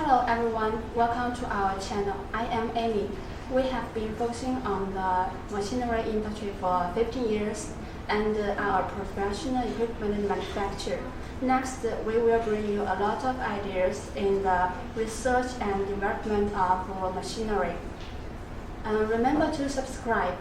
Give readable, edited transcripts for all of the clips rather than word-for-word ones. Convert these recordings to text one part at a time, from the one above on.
Hello everyone, welcome to our channel. I am Amy. We have been focusing on the machinery industry for 15 years and are a professional equipment manufacturer. Next, we will bring you a lot of ideas in the research and development of machinery. Remember to subscribe.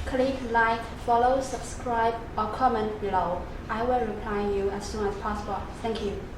Click like, follow, subscribe, or comment below. I will reply you as soon as possible. Thank you.